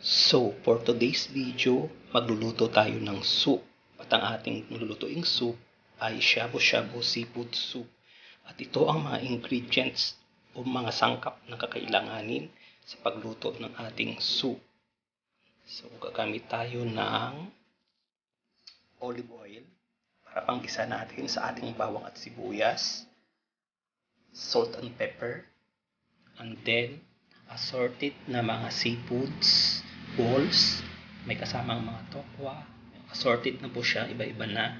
So, for today's video, magluluto tayo ng soup. At ang ating lulutuing soup ay shabu-shabu seafood soup. At ito ang mga ingredients o mga sangkap na kakailanganin sa pagluto ng ating soup. So, gagamit tayo ng olive oil para panggisa natin sa ating bawang at sibuyas, salt and pepper, and then assorted na mga seafoods, balls, may kasamang mga tokwa, assorted na po siya, iba-iba na.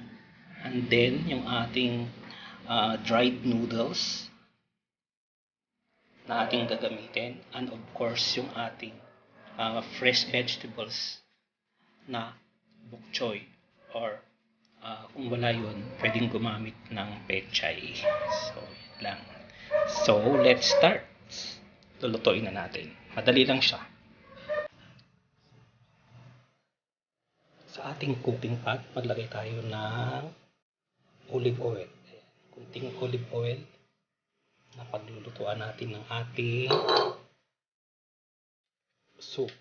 And then yung ating dried noodles na ating gagamitin, and of course yung ating fresh vegetables na bok choy, or kung wala yun, pwedeng gumamit ng pechay. So, yun lang. So, let's start. Lulutuin na natin. Madali lang siya. Sa ating cooking pot, maglagay tayo ng olive oil. Kunting olive oil na paglulutuan natin ng ating soup.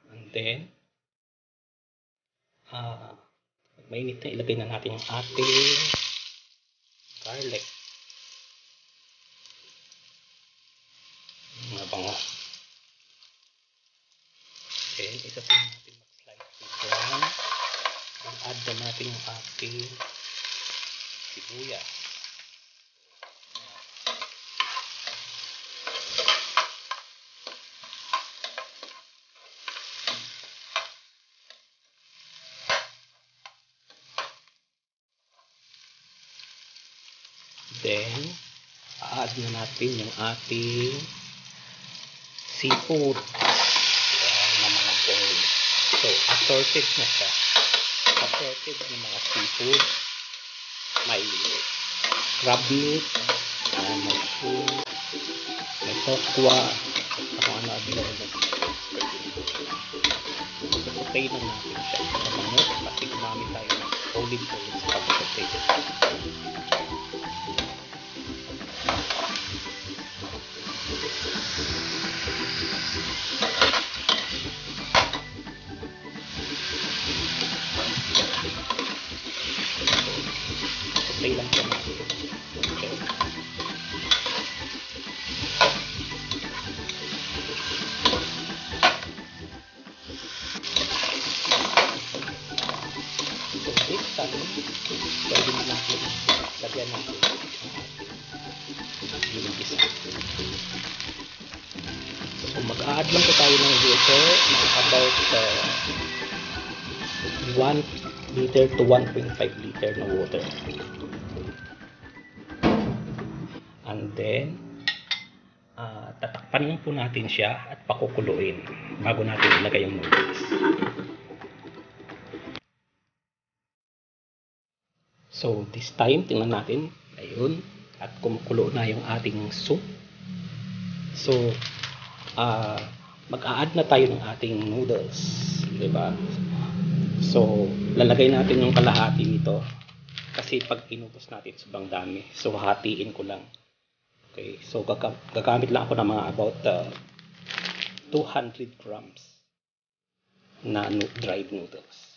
And then, mainit na, ilagay na natin yung ating garlic. Mabango. Then, isasin natin mag-slightly brown. Then, add na natin yung ating sibuyas. Then, add na natin yung ating seafood na mga balls. So, assorted na siya. Assorted na mga seafood. May crab meat, may shrimp, may tokwa, kung ano available na sautay na natin siya. Mabango kasi gumamit tayo ng olive oil sa pag-sautay. Sautay lang siya natin. Okay. So this time, pwede mo natin lagyan natin yung gisa. So mag-a-add lang po tayo ng water na about 1 liter to 1.5 liter na water. And then, tatakpan lang po natin siya at pakukuluin bago natin ilagay yung noodles. So, this time, tingnan natin. Ayun. At kumukulo na yung ating soup. So, mag-a-add na tayo ng ating noodles. Diba? So, lalagay natin yung kalahati nito. Kasi pag inubos natin, sobrang dami. So, hatiin ko lang. Okay. So, gagamit lang ako ng mga about 200 grams na dried noodles.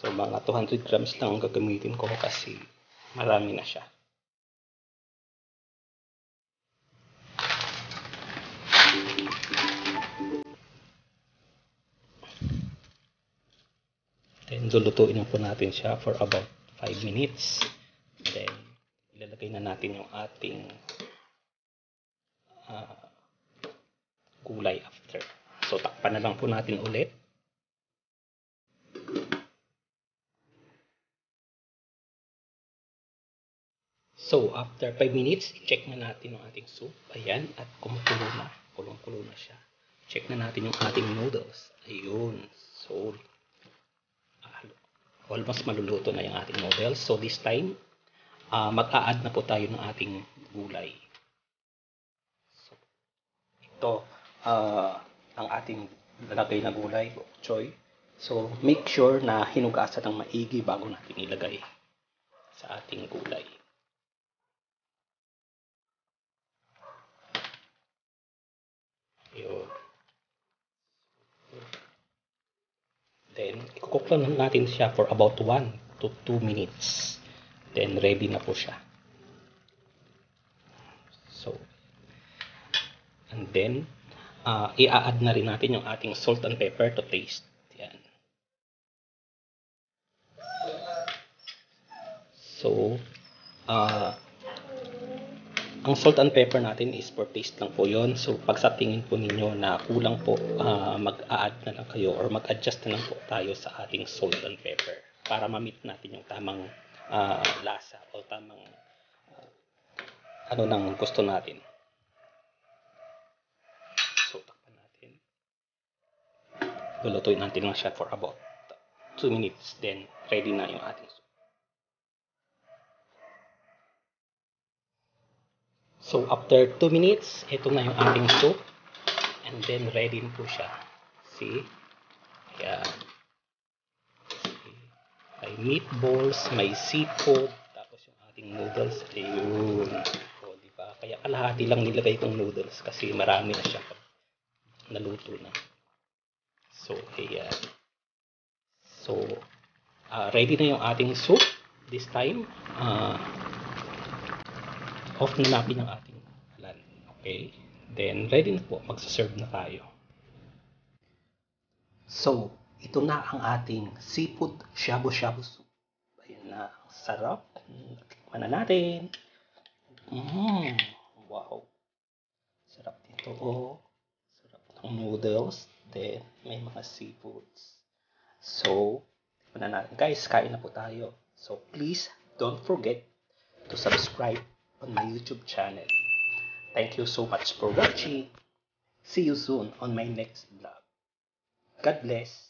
So, mga 200 grams lang ang gagamitin ko kasi marami na siya. Then, lulutuin po natin siya for about 5 minutes. Then, ilalagay na natin yung ating gulay after. So, takpan na lang po natin ulit. So, after 5 minutes, i-check na natin ang ating soup. Ayan, at kumukulo na. Kulong-kulo na siya. check na natin yung ating noodles. Ayun. So, almost maluluto na yung ating noodles. So, this time, mag-a-add na po tayo ng ating gulay. So, ito, ang ating lalagay na gulay, bok choy. So, make sure na hinugasan ng maigi bago natin ilagay sa ating gulay. Ayun. Then, i-cook lang natin siya for about 1 to 2 minutes. Then, ready na po siya. So, and then, i-add na rin natin yung ating salt and pepper to taste. Yan. So, ang salt and pepper natin is for taste lang po yon. So, pag sa tingin po ninyo na kulang po, mag-a-add na lang kayo or mag-adjust na lang po tayo sa ating salt and pepper para ma-meet natin yung tamang lasa o tamang ano nang gusto natin. So, takpan natin. Lulutuin natin lang siya for about 2 minutes. Then, ready na yung ating soup. So, after 2 minutes, ito na yung ating soup. And then, ready na po siya. See? Kaya, may meatballs, may seafood, tapos yung ating noodles. Ayun. O, diba? Kaya kalahati lang nilagay itong noodles kasi marami na siya pag naluto na. So, ayan. So, ready na yung ating soup. This time, off na natin ang ating halan. Okay? Then, ready na po. Magsaserve na tayo. So, ito na ang ating seafood shabu-shabu soup. Ayan na. Sarap. Tikman na natin. Wow. Sarap nito. Sarap ng noodles. Then, may mga seafoods. So, tikman na natin. Guys, kain na po tayo. So, please, don't forget to subscribe on my YouTube channel. Thank you so much for watching. See you soon on my next vlog. God bless.